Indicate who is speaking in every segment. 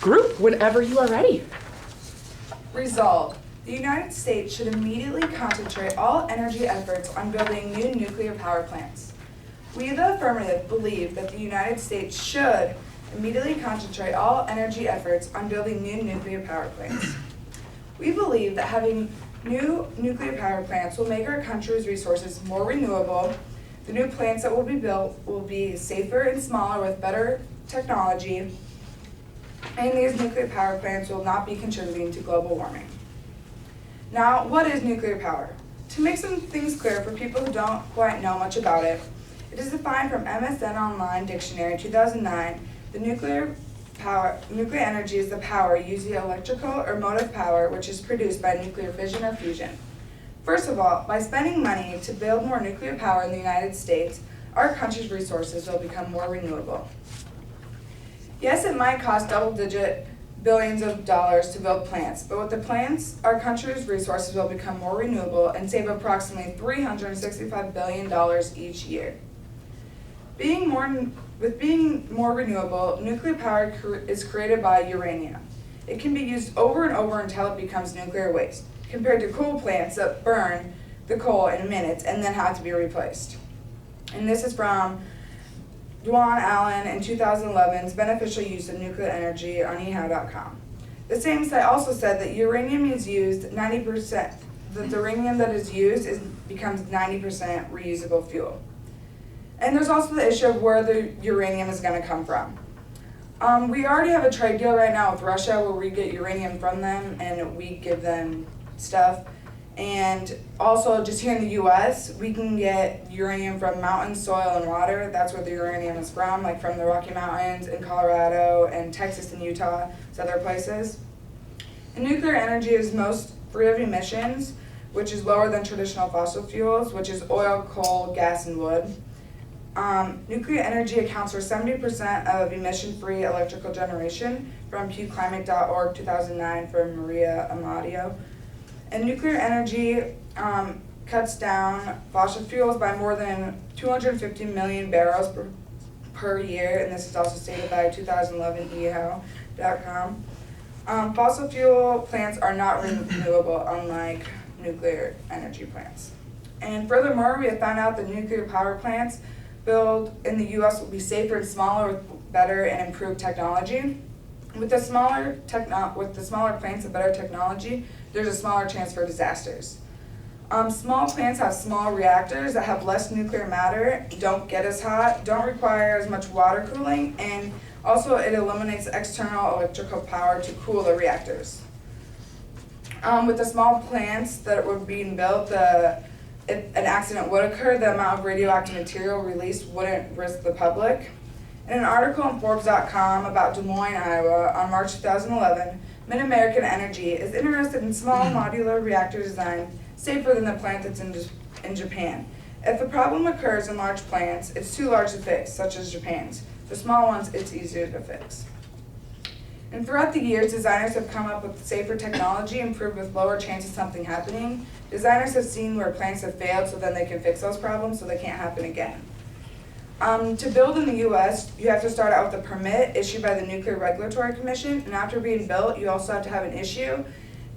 Speaker 1: Group, whenever you are ready.
Speaker 2: Resolved. The United States should immediately concentrate all energy efforts on building new nuclear power plants. We, the affirmative, believe that the United States should immediately concentrate all energy efforts on building new nuclear power plants. We believe that having new nuclear power plants will make our country's resources more renewable. The new plants that will be built will be safer and smaller with better technology, and these nuclear power plants will not be contributing to global warming. Now, what is nuclear power? To make some things clear for people who don't quite know much about it, it is defined from MSN Online Dictionary 2009. The nuclear energy is the power using electrical or motive power which is produced by nuclear fission or fusion. First of all, by spending money to build more nuclear power in the United States, our country's resources will become more renewable. Yes, it might cost double-digit billions of dollars to build plants, but with the plants, our country's resources will become more renewable and save approximately $365 billion each year. Being more renewable, nuclear power is created by uranium. It can be used over and over until it becomes nuclear waste, compared to coal plants that burn the coal in minutes and then have to be replaced. And this is from Dwan Allen in 2011's Beneficial Use of Nuclear Energy on ehow.com. The same site also said that uranium is used 90%, that the uranium that is used becomes 90% reusable fuel. And there's also the issue of where the uranium is going to come from. We already have a trade deal right now with Russia where we get uranium from them and we give them stuff. And also just here in the US, we can get uranium from mountains, soil, and water. That's where the uranium is from, like from the Rocky Mountains in Colorado and Texas and Utah, so other places. And nuclear energy is most free of emissions, which is lower than traditional fossil fuels, which is oil, coal, gas, and wood. Nuclear energy accounts for 70% of emission-free electrical generation from pewclimate.org 2009 from Maria Amadio. And nuclear energy cuts down fossil fuels by more than 250 million barrels per year, and this is also stated by 2011 ehow.com. Fossil fuel plants are not renewable, unlike nuclear energy plants. And furthermore, we have found out that nuclear power plants built in the U.S. will be safer and smaller with better and improved technology. With the smaller plants and better technology, there's a smaller chance for disasters. Small plants have small reactors that have less nuclear matter, don't get as hot, don't require as much water cooling, and also it eliminates external electrical power to cool the reactors. With the small plants that were being built, if an accident would occur, the amount of radioactive material released wouldn't risk the public. In an article on Forbes.com about Des Moines, Iowa, on March 2011, MidAmerican Energy is interested in small modular reactor design safer than the plant that's in Japan. If a problem occurs in large plants, it's too large to fix, such as Japan's. For small ones, it's easier to fix. And throughout the years, designers have come up with safer technology improved with lower chance of something happening. Designers have seen where plants have failed so then they can fix those problems so they can't happen again. To build in the U.S., you have to start out with a permit issued by the Nuclear Regulatory Commission, and after being built, you also have to have an issue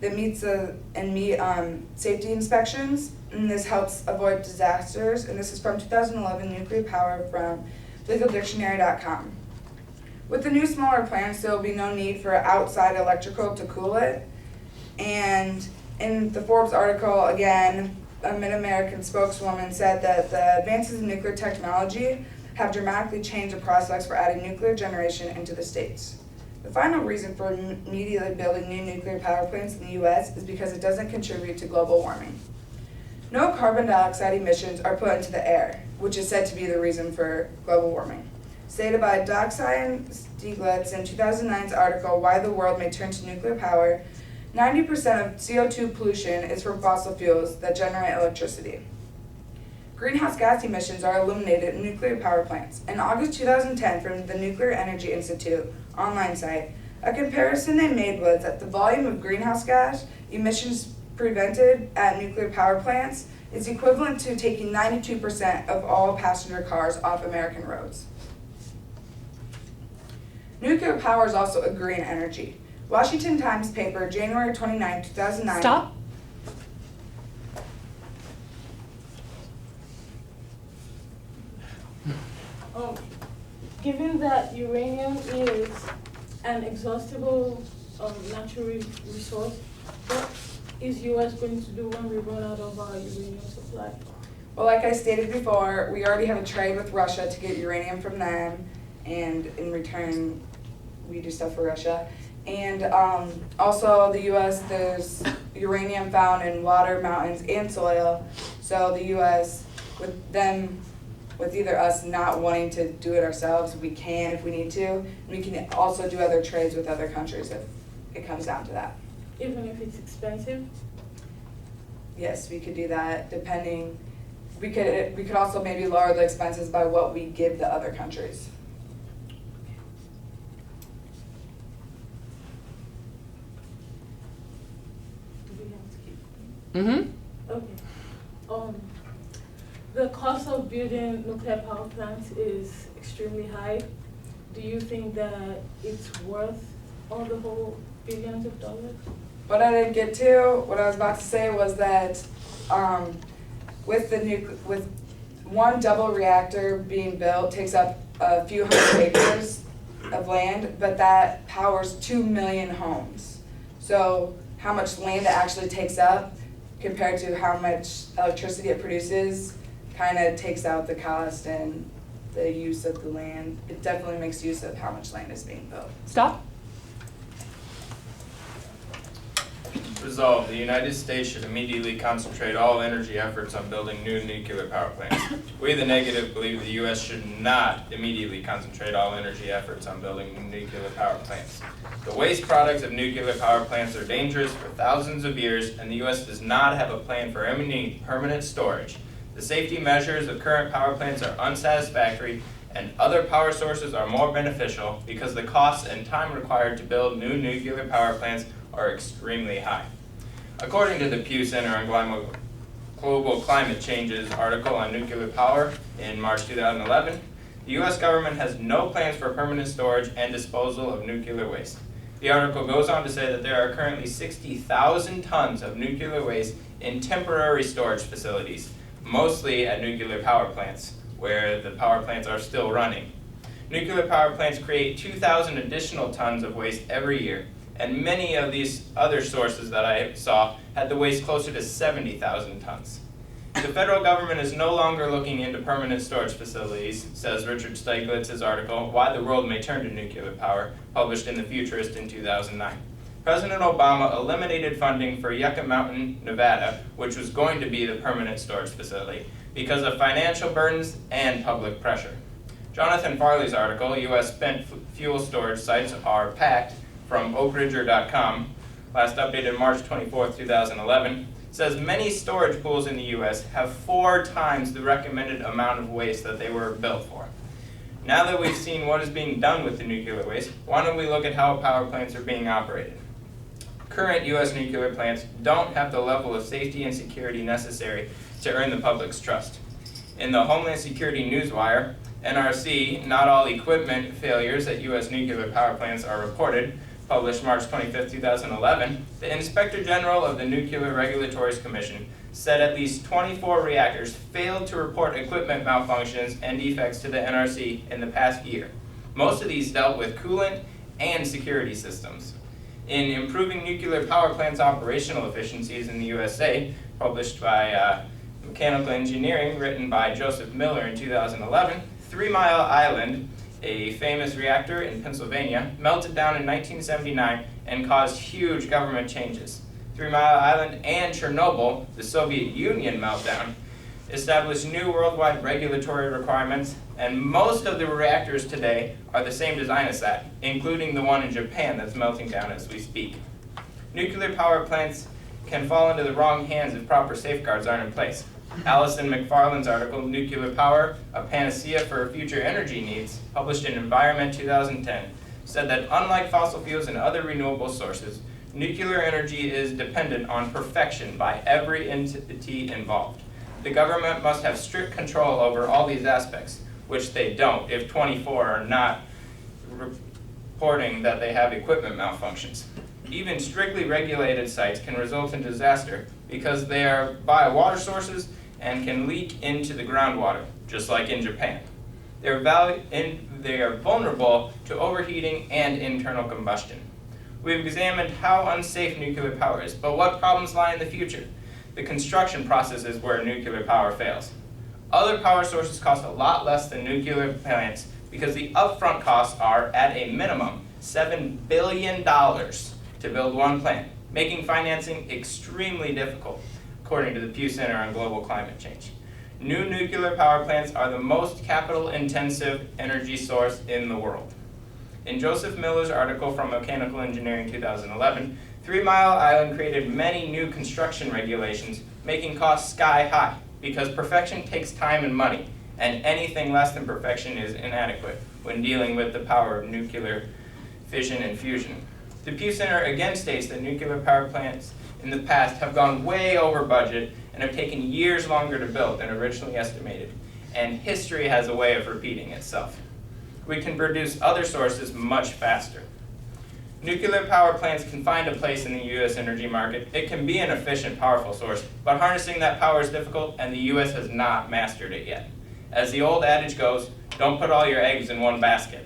Speaker 2: that meet safety inspections, and this helps avoid disasters. And this is from 2011 Nuclear Power from LegalDictionary.com. With the new smaller plants, there will be no need for outside electrical to cool it. And in the Forbes article, again, a MidAmerican spokeswoman said that the advances in nuclear technology have dramatically changed the prospects for adding nuclear generation into the states. The final reason for immediately building new nuclear power plants in the U.S. is because it doesn't contribute to global warming. No carbon dioxide emissions are put into the air, which is said to be the reason for global warming. Stated by Doxine Stieglitz in 2009's article, Why the World May Turn to Nuclear Power, 90% of CO2 pollution is from fossil fuels that generate electricity. Greenhouse gas emissions are eliminated in nuclear power plants. In August 2010, from the Nuclear Energy Institute online site, a comparison they made was that the volume of greenhouse gas emissions prevented at nuclear power plants is equivalent to taking 92% of all passenger cars off American roads. Nuclear power is also a green energy. Washington Times paper, January 29, 2009.
Speaker 1: Stop.
Speaker 3: Given that uranium is an exhaustible natural resource, what is U.S. going to do when we run out of our uranium supply?
Speaker 2: Well, like I stated before, we already have a trade with Russia to get uranium from them, and in return, we do stuff for Russia. And also the U.S., there's uranium found in water, mountains, and soil. So the U.S., with either us not wanting to do it ourselves, we can if we need to. And we can also do other trades with other countries if it comes down to that.
Speaker 3: Even if it's expensive?
Speaker 2: Yes, we could do that depending. We could also maybe lower the expenses by what we give the other countries.
Speaker 3: Do we have to keep?
Speaker 1: Mm-hmm.
Speaker 3: Okay. The cost of building nuclear power plants is extremely high. Do you think that it's worth all the whole billions of dollars?
Speaker 2: What I didn't get to, what I was about to say was that with one double reactor being built takes up a few hundred acres of land, but that powers 2 million homes. So how much land it actually takes up compared to how much electricity it produces kind of takes out the cost and the use of the land. It definitely makes use of how much land is being built.
Speaker 1: Stop.
Speaker 4: Resolved, the United States should immediately concentrate all energy efforts on building new nuclear power plants. We, the negative, believe the U.S. should not immediately concentrate all energy efforts on building new nuclear power plants. The waste products of nuclear power plants are dangerous for thousands of years, and the U.S. does not have a plan for any permanent storage. The safety measures of current power plants are unsatisfactory, and other power sources are more beneficial because the costs and time required to build new nuclear power plants are extremely high. According to the Pew Center on Global Climate Change's article on nuclear power in March 2011, the U.S. government has no plans for permanent storage and disposal of nuclear waste. The article goes on to say that there are currently 60,000 tons of nuclear waste in temporary storage facilities, mostly at nuclear power plants, where the power plants are still running. Nuclear power plants create 2,000 additional tons of waste every year, and many of these other sources that I saw had the waste closer to 70,000 tons. The federal government is no longer looking into permanent storage facilities, says Richard Stieglitz's article, Why the World May Turn to Nuclear Power, published in The Futurist in 2009. President Obama eliminated funding for Yucca Mountain, Nevada, which was going to be the permanent storage facility, because of financial burdens and public pressure. Jonathan Farley's article, U.S. spent fuel storage sites are packed, from oakridger.com, last updated March 24, 2011, says many storage pools in the U.S. have 4 times the recommended amount of waste that they were built for. Now that we've seen what is being done with the nuclear waste, why don't we look at how power plants are being operated? Current U.S. nuclear plants don't have the level of safety and security necessary to earn the public's trust. In the Homeland Security Newswire, NRC, Not All Equipment Failures at U.S. Nuclear Power Plants are reported, published March 25, 2011, the Inspector General of the Nuclear Regulatory Commission said at least 24 reactors failed to report equipment malfunctions and defects to the NRC in the past year. Most of these dealt with coolant and security systems. In Improving Nuclear Power Plants Operational Efficiencies in the USA, published by Mechanical Engineering, written by Joseph Miller in 2011, 3 Mile Island, a famous reactor in Pennsylvania, melted down in 1979 and caused huge government changes. 3 Mile Island and Chernobyl, the Soviet Union meltdown, established new worldwide regulatory requirements, and most of the reactors today are the same design as that, including the one in Japan that's melting down as we speak. Nuclear power plants can fall into the wrong hands if proper safeguards aren't in place. Alison McFarland's article, Nuclear Power, a Panacea for Future Energy Needs, published in Environment 2010, said that unlike fossil fuels and other renewable sources, nuclear energy is dependent on perfection by every entity involved. The government must have strict control over all these aspects, which they don't if 24 are not reporting that they have equipment malfunctions. Even strictly regulated sites can result in disaster because they are by water sources and can leak into the groundwater, just like in Japan. They are vulnerable to overheating and internal combustion. We've examined how unsafe nuclear power is, but what problems lie in the future? The construction process is where nuclear power fails. Other power sources cost a lot less than nuclear plants because the upfront costs are, at a minimum, $7 billion to build one plant, making financing extremely difficult, according to the Pew Center on Global Climate Change. New nuclear power plants are the most capital-intensive energy source in the world. In Joseph Miller's article from Mechanical Engineering 2011, 3 Mile Island created many new construction regulations, making costs sky high, because perfection takes time and money, and anything less than perfection is inadequate when dealing with the power of nuclear fission and fusion. The Pew Center again states that nuclear power plants in the past have gone way over budget and have taken years longer to build than originally estimated, and history has a way of repeating itself. We can produce other sources much faster. Nuclear power plants can find a place in the U.S. energy market. It can be an efficient, powerful source, but harnessing that power is difficult, and the U.S. has not mastered it yet. As the old adage goes, don't put all your eggs in one basket.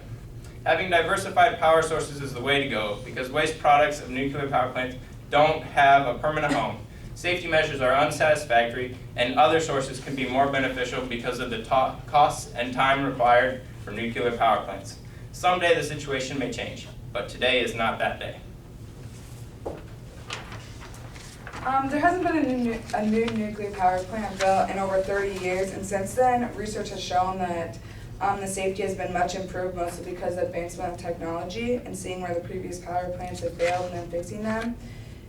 Speaker 4: Having diversified power sources is the way to go, because waste products of nuclear power plants don't have a permanent home. Safety measures are unsatisfactory, and other sources can be more beneficial because of the costs and time required for nuclear power plants. Someday the situation may change, but today is not that day.
Speaker 2: There hasn't been a new nuclear power plant built in over 30 years, and since then, research has shown that the safety has been much improved, mostly because of advancement of technology and seeing where the previous power plants have failed and then fixing them.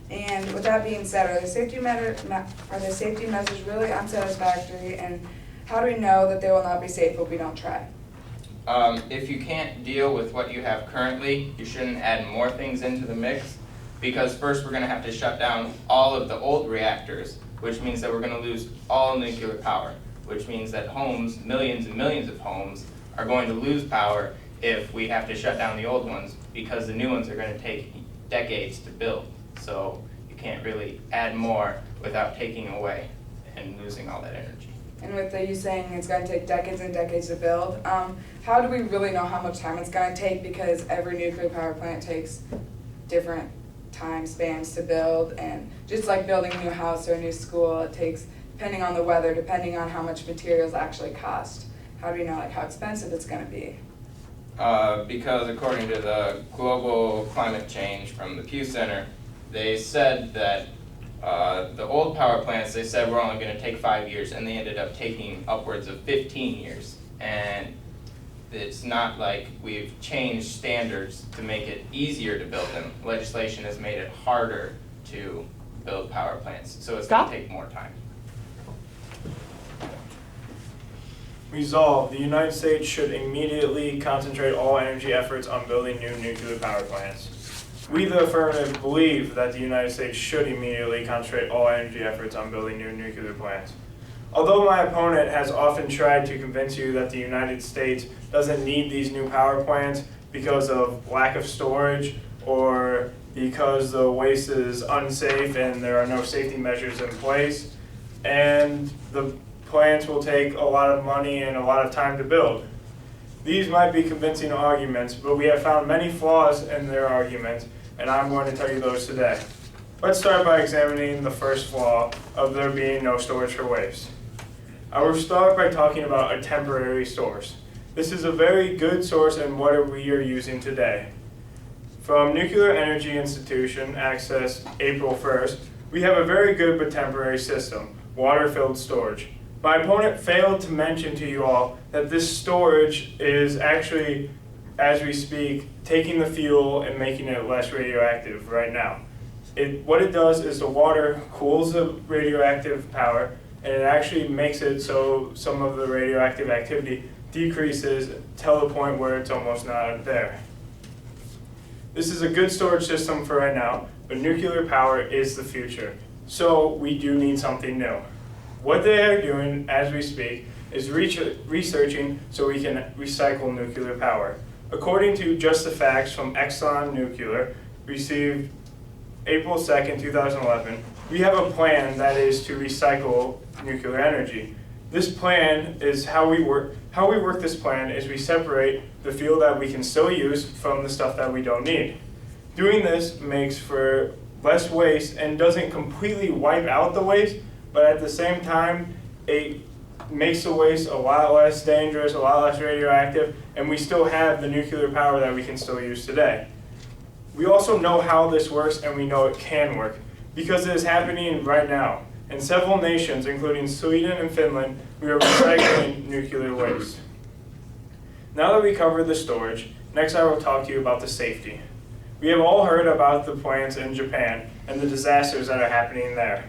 Speaker 2: And with that being said, are the safety measures really unsatisfactory, and how do we know that they will not be safe if we don't try?
Speaker 4: If you can't deal with what you have currently, you shouldn't add more things into the mix, because first we're going to have to shut down all of the old reactors, which means that we're going to lose all nuclear power, which means that homes, millions and millions of homes, are going to lose power if we have to shut down the old ones, because the new ones are going to take decades to build. So you can't really add more without taking away and losing all that energy.
Speaker 2: And with you saying it's going to take decades and decades to build, how do we really know how much time it's going to take? Because every nuclear power plant takes different time spans to build, and just like building a new house or a new school, it takes, depending on the weather, depending on how much materials actually cost. How do you know how expensive it's going to be?
Speaker 4: Because according to the Global Climate Change from the Pew Center, they said that the old power plants, they said were only going to take 5 years, and they ended up taking upwards of 15 years. And it's not like we've changed standards to make it easier to build them. Legislation has made it harder to build power plants, so it's going to take more time.
Speaker 1: Resolved, the United States should immediately concentrate all energy efforts on building new nuclear power plants. We, the affirmative, believe that the United States should immediately concentrate all energy efforts on building new nuclear plants. Although my opponent has often tried to convince you that the United States doesn't need these new power plants because of lack of storage or because the waste is unsafe and there are no safety measures in place, and the plants will take a lot of money and a lot of time to build. These might be convincing arguments, but we have found many flaws in their arguments, and I'm going to tell you those today. Let's start by examining the first flaw of there being no storage for waste. I will start by talking about a temporary source. This is a very good source in what we are using today. From Nuclear Energy Institution, Access, April 1st, we have a very good but temporary system, water-filled storage. My opponent failed to mention to you all that this storage is actually, as we speak, taking the fuel and making it less radioactive right now. What it does is the water cools the radioactive power, and it actually makes it so some of the radioactive activity decreases till the point where it's almost not there. This is a good storage system for right now, but nuclear power is the future. So we do need something new. What they are doing as we speak is researching so we can recycle nuclear power. According to Just the Facts from Exxon Nuclear, received April 2nd, 2011, we have a plan that is to recycle nuclear energy. This plan is how we work. How we work this plan is we separate the fuel that we can still use from the stuff that we don't need. Doing this makes for less waste and doesn't completely wipe out the waste, but at the same time, it makes the waste a lot less dangerous, a lot less radioactive, and we still have the nuclear power that we can still use today. We also know how this works, and we know it can work because it is happening right now. In several nations, including Sweden and Finland, we are recycling nuclear waste. Now that we covered the storage, next I will talk to you about the safety. We have all heard about the plants in Japan and the disasters that are happening there.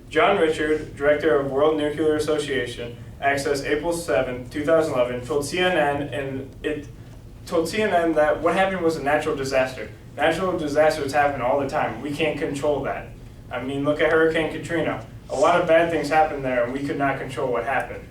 Speaker 1: John Richard, director of World Nuclear Association, Access April 7, 2011, told CNN that what happened was a natural disaster. Natural disasters happen all the time. We can't control that. I mean, look at Hurricane Katrina. A lot of bad things happened there, and we could not control what happened.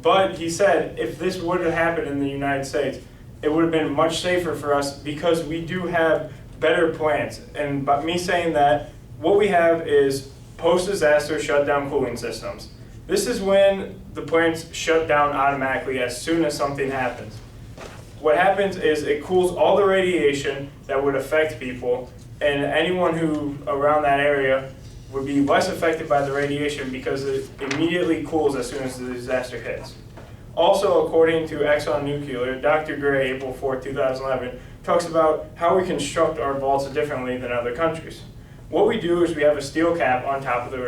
Speaker 1: But he said if this would have happened in the United States, it would have been much safer for us because we do have better plants. And by me saying that, what we have is post-disaster shutdown cooling systems. This is when the plants shut down automatically as soon as something happens. What happens is it cools all the radiation that would affect people, and anyone who around that area would be less affected by the radiation because it immediately cools as soon as the disaster hits. Also, according to Exxon Nuclear, Dr. Gray, April 4, 2011, talks about how we construct our vaults differently than other countries. What we do is we have a steel cap on top of the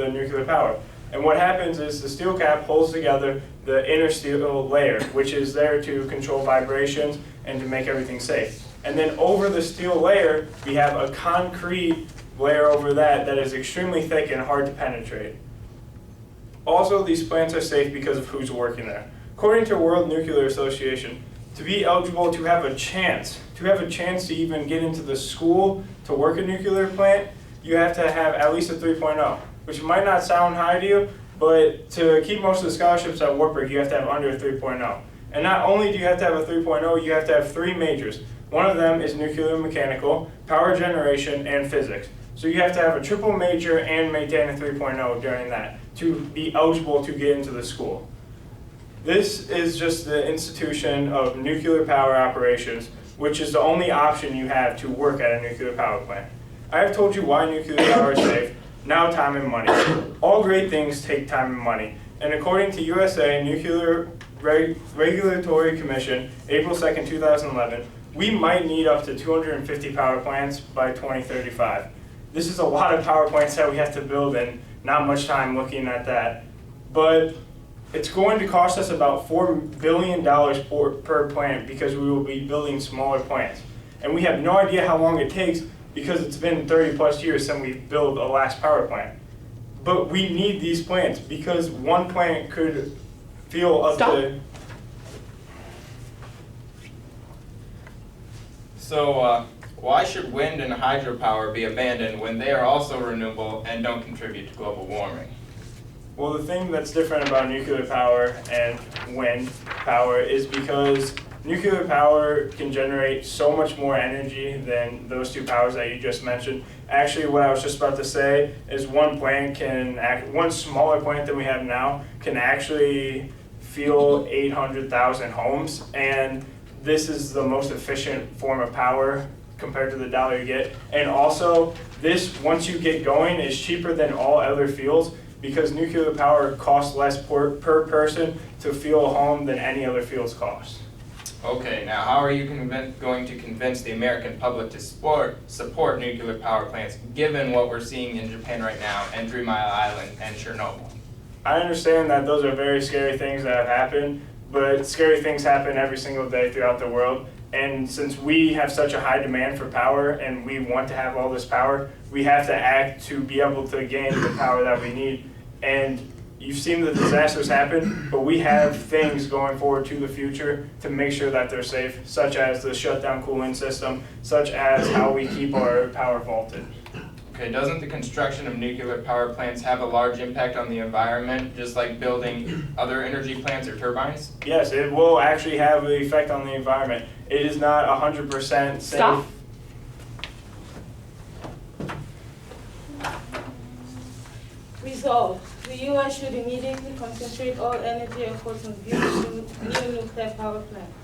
Speaker 1: nuclear power. And what happens is the steel cap holds together the inner steel layer, which is there to control vibrations and to make everything safe. And then over the steel layer, we have a concrete layer over that is extremely thick and hard to penetrate. Also, these plants are safe because of who's working there. According to World Nuclear Association, to be eligible to have a chance to even get into the school to work a nuclear plant, you have to have at least a 3.0, which might not sound high to you, but to keep most of the scholarships at Wartburg, you have to have under a 3.0. And not only do you have to have a 3.0, you have to have 3 majors. One of them is nuclear mechanical, power generation, and physics. So you have to have a triple major and maintain a 3.0 during that to be eligible to get into the school. This is just the institution of nuclear power operations, which is the only option you have to work at a nuclear power plant. I have told you why nuclear power is safe. Now time and money. All great things take time and money. And according to USA Nuclear Regulatory Commission, April 2nd, 2011, we might need up to 250 power plants by 2035. This is a lot of power plants that we have to build and not much time looking at that. But it's going to cost us about $4 billion per plant because we will be building smaller plants. And we have no idea how long it takes because it's been 30 plus years since we built a last power plant. But we need these plants because one plant could fuel up to...
Speaker 4: So, why should wind and hydropower be abandoned when they are also renewable and don't contribute to global warming?
Speaker 1: Well, the thing that's different about nuclear power and wind power is because nuclear power can generate so much more energy than those two powers that you just mentioned. Actually, what I was just about to say is one smaller plant than we have now can actually fuel 800,000 homes, and this is the most efficient form of power compared to the dollar you get. And also, this, once you get going, is cheaper than all other fuels because nuclear power costs less per person to fuel a home than any other fuels cost.
Speaker 4: Okay, now how are you going to convince the American public to support nuclear power plants given what we're seeing in Japan right now and 3 Mile Island and Chernobyl?
Speaker 1: I understand that those are very scary things that have happened, but scary things happen every single day throughout the world. And since we have such a high demand for power and we want to have all this power, we have to act to be able to gain the power that we need. And you've seen the disasters happen, but we have things going forward to the future to make sure that they're safe, such as the shutdown cooling system, such as how we keep our power vaulted.
Speaker 4: Okay, doesn't the construction of nuclear power plants have a large impact on the environment, just like building other energy plants or turbines?
Speaker 1: Yes, it will actually have an effect on the environment. It is not 100% safe.
Speaker 5: Stop.
Speaker 3: Resolved, the U.S. should immediately concentrate all energy efforts on building new nuclear power plants.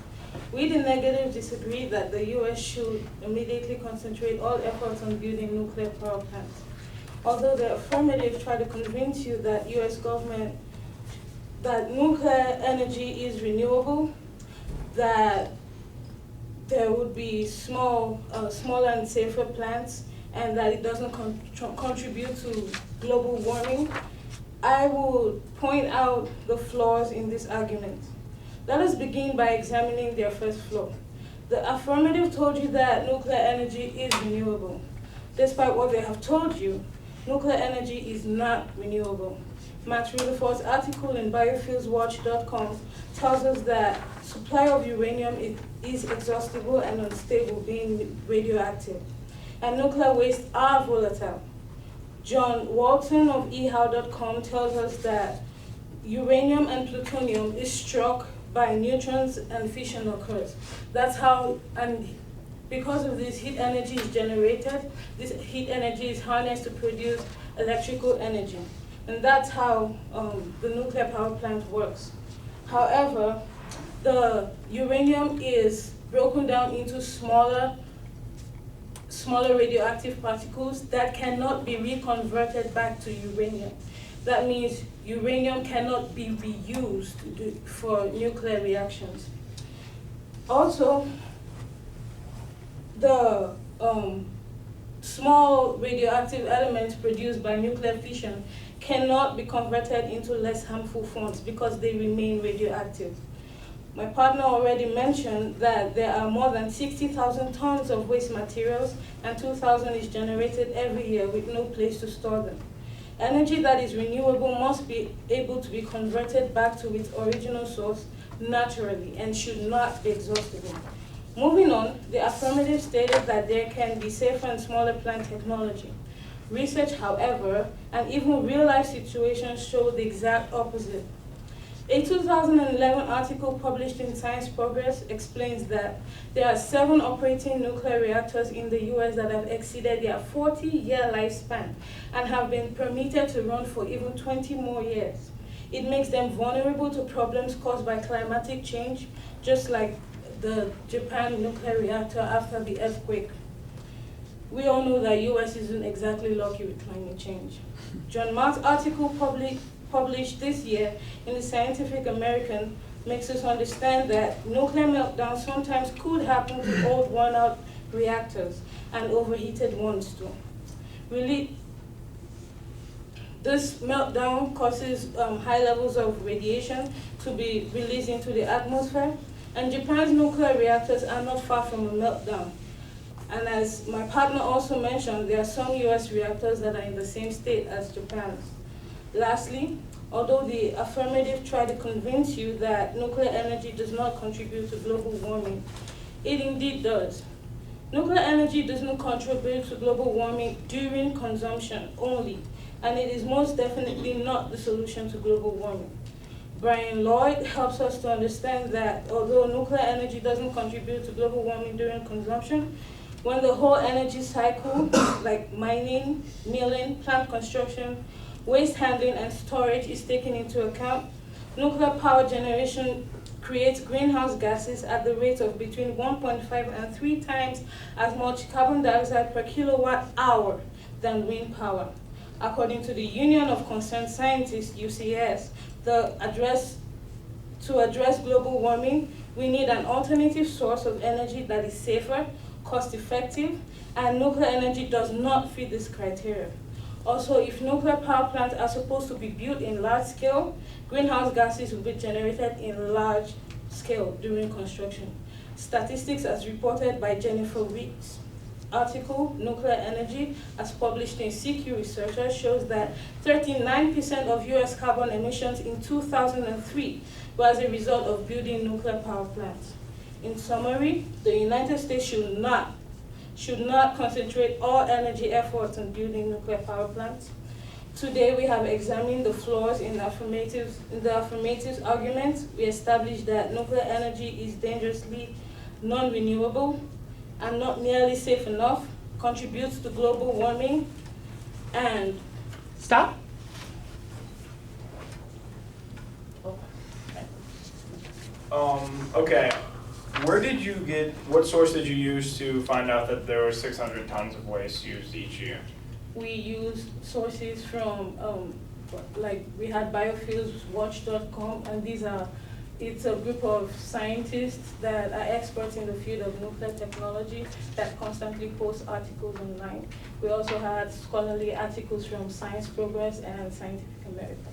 Speaker 3: We, the negative, disagree that the U.S. should immediately concentrate all efforts on building nuclear power plants. Although the affirmative try to convince you that U.S. government, that nuclear energy is renewable, that there would be smaller and safer plants, and that it doesn't contribute to global warming, I would point out the flaws in this argument. Let us begin by examining their first flaw. The affirmative told you that nuclear energy is renewable. Despite what they have told you, nuclear energy is not renewable. Max Rutherford's article in biofuelswatch.com tells us that supply of uranium is exhaustible and unstable, being radioactive, and nuclear wastes are volatile. John Walton of ehow.com tells us that uranium and plutonium is struck by neutrons and fission occurs. That's how, and because of this, heat energy is generated. This heat energy is harnessed to produce electrical energy. And that's how the nuclear power plant works. However, the uranium is broken down into smaller radioactive particles that cannot be reconverted back to uranium. That means uranium cannot be reused for nuclear reactions. Also, the small radioactive elements produced by nuclear fission cannot be converted into less harmful forms because they remain radioactive. My partner already mentioned that there are more than 60,000 tons of waste materials and 2,000 is generated every year with no place to store them. Energy that is renewable must be able to be converted back to its original source naturally and should not be exhaustible. Moving on, the affirmative stated that there can be safer and smaller plant technology. Research, however, and even real-life situations show the exact opposite. A 2011 article published in Science Progress explains that there are 7 operating nuclear reactors in the US that have exceeded their 40-year lifespan and have been permitted to run for even 20 more years. It makes them vulnerable to problems caused by climatic change, just like the Japan nuclear reactor after the earthquake. We all know that US isn't exactly lucky with climate change. John Mark's article published this year in the Scientific American makes us understand that nuclear meltdown sometimes could happen to old worn-out reactors and overheated ones too. Really, this meltdown causes high levels of radiation to be released into the atmosphere, and Japan's nuclear reactors are not far from a meltdown. And as my partner also mentioned, there are some US reactors that are in the same state as Japan's. Lastly, although the affirmative tried to convince you that nuclear energy does not contribute to global warming, it indeed does. Nuclear energy does not contribute to global warming during consumption only, and it is most definitely not the solution to global warming. Brian Lloyd helps us to understand that although nuclear energy doesn't contribute to global warming during consumption, when the whole energy cycle, like mining, milling, plant construction, waste handling, and storage is taken into account, nuclear power generation creates greenhouse gases at the rate of between 1.5 and 3 times as much carbon dioxide per kilowatt hour than wind power. According to the Union of Concerned Scientists, UCS, to address global warming, we need an alternative source of energy that is safer, cost-effective, and nuclear energy does not fit this criteria. Also, if nuclear power plants are supposed to be built in large scale, greenhouse gases will be generated in large scale during construction. Statistics as reported by Jennifer Weeks' article, Nuclear Energy, as published in CQ Researcher, shows that 39% of US carbon emissions in 2003 were as a result of building nuclear power plants. In summary, the United States should not should not concentrate all energy efforts on building nuclear power plants. Today, we have examined the flaws in the affirmative arguments. We established that nuclear energy is dangerously non-renewable and not nearly safe enough, contributes to global warming, and
Speaker 5: Stop.
Speaker 1: Okay, what source did you use to find out that there were 600 tons of waste used each year?
Speaker 3: we use sources from, like we had biofuelswatch.com, and it's a group of scientists that are experts in the field of nuclear technology that constantly post articles online. We also had scholarly articles from Science Progress and Scientific American.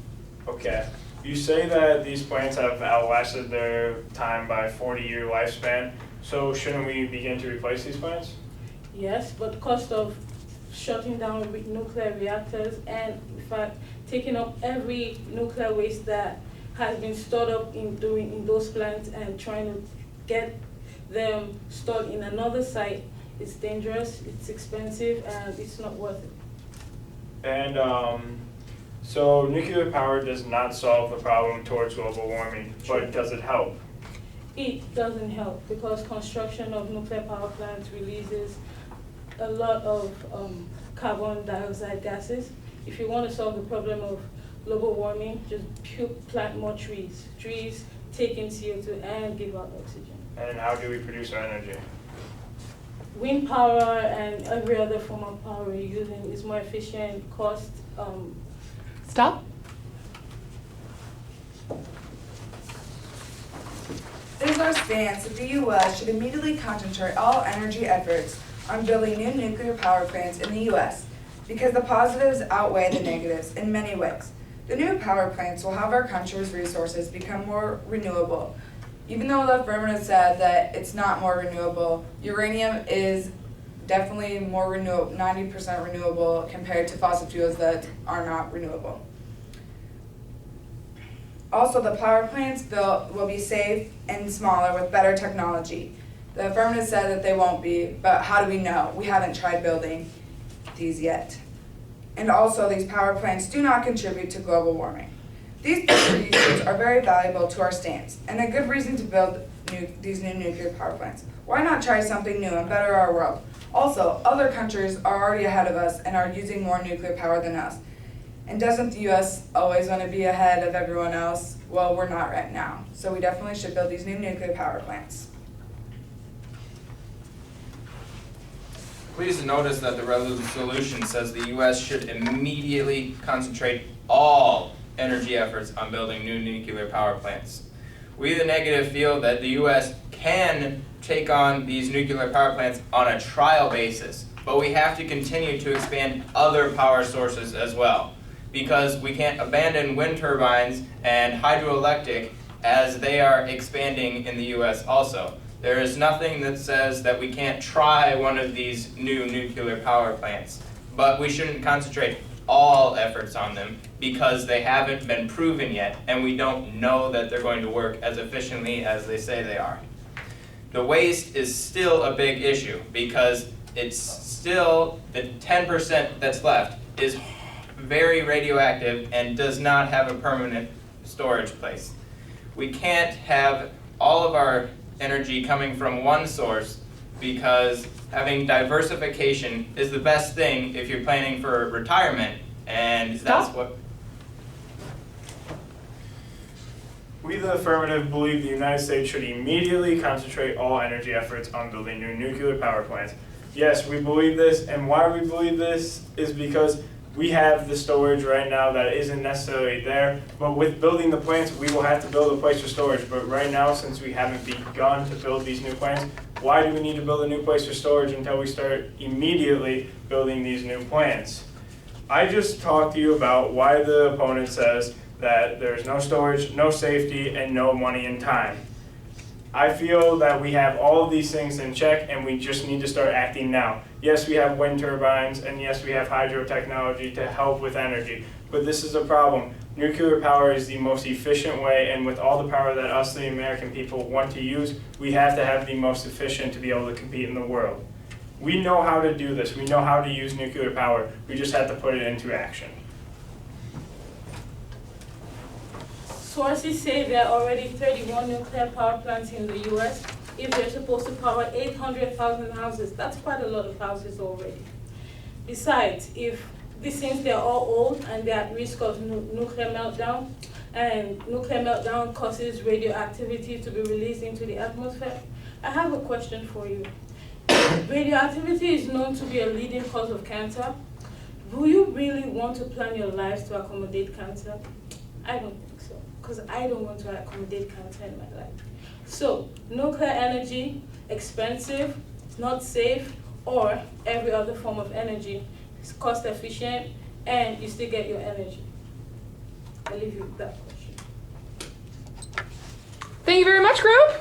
Speaker 1: Okay, you say that these plants have outlasted their time by 40-year lifespan, so shouldn't we begin to replace these plants?
Speaker 3: Yes, but the cost of shutting down nuclear reactors and, in fact, taking up every nuclear waste that has been stored up in those plants and trying to get them stored in another site is dangerous, it's expensive, and it's not worth it.
Speaker 1: And so nuclear power does not solve the problem towards global warming, but does it help?
Speaker 3: It doesn't help because construction of nuclear power plants releases a lot of carbon dioxide gases. If you want to solve the problem of global warming, just plant more trees. Trees take in CO2 and give out oxygen.
Speaker 1: And how do we produce our energy?
Speaker 3: Wind power and every other form of power we're using is more efficient, cost.
Speaker 5: Stop.
Speaker 2: It is our stance that the U.S. should immediately concentrate all energy efforts on building new nuclear power plants in the U.S. because the positives outweigh the negatives in many ways. The new power plants will have our country's resources become more renewable. Even though the affirmative said that it's not more renewable, uranium is definitely more renewable, 90% renewable compared to fossil fuels that are not renewable. Also, the power plants built will be safe and smaller with better technology. The affirmative said that they won't be, but how do we know? We haven't tried building these yet. And also, these power plants do not contribute to global warming. These reasons are very valuable to our stance, and a good reason to build these new nuclear power plants. Why not try something new and better our world? Also, other countries are already ahead of us and are using more nuclear power than us. And doesn't the U.S. always want to be ahead of everyone else? Well, we're not right now. So we definitely should build these new nuclear power plants.
Speaker 4: Please notice that the resolution says the U.S. should immediately concentrate all energy efforts on building new nuclear power plants. We, the negative, feel that the U.S. can take on these nuclear power plants on a trial basis, but we have to continue to expand other power sources as well, because we can't abandon wind turbines and hydroelectric as they are expanding in the U.S. also. There is nothing that says that we can't try one of these new nuclear power plants, but we shouldn't concentrate all efforts on them because they haven't been proven yet and we don't know that they're going to work as efficiently as they say they are. The waste is still a big issue because it's still, the 10% that's left is very radioactive and does not have a permanent storage place. We can't have all of our energy coming from one source because having diversification is the best thing if you're planning for retirement, and that's what...
Speaker 1: We, the affirmative, believe the United States should immediately concentrate all energy efforts on building new nuclear power plants. Yes, we believe this, and why we believe this is because we have the storage right now that isn't necessarily there, but with building the plants, we will have to build a place for storage. But right now, since we haven't begun to build these new plants, why do we need to build a new place for storage until we start immediately building these new plants? I just talked to you about why the opponent says that there's no storage, no safety, and no money and time. I feel that we have all of these things in check and we just need to start acting now. Yes, we have wind turbines and yes, we have hydro technology to help with energy, but this is a problem. Nuclear power is the most efficient way, and with all the power that us, the American people, want to use, we have to have the most efficient to be able to compete in the world. We know how to do this. We know how to use nuclear power. We just have to put it into action.
Speaker 3: Sources say there are already 31 nuclear power plants in the US. If they're supposed to power 800,000 houses, that's quite a lot of houses already. Besides, since they're all old and they're at risk of nuclear meltdown, and nuclear meltdown causes radioactivity to be released into the atmosphere, I have a question for you. Radioactivity is known to be a leading cause of cancer. Do you really want to plan your lives to accommodate cancer? I don't think so, because I don't want to accommodate cancer in my life. So, nuclear energy, expensive, not safe, or every other form of energy. It's cost efficient, and you still get your energy. I'll leave you with that question.
Speaker 5: Thank you very much, group.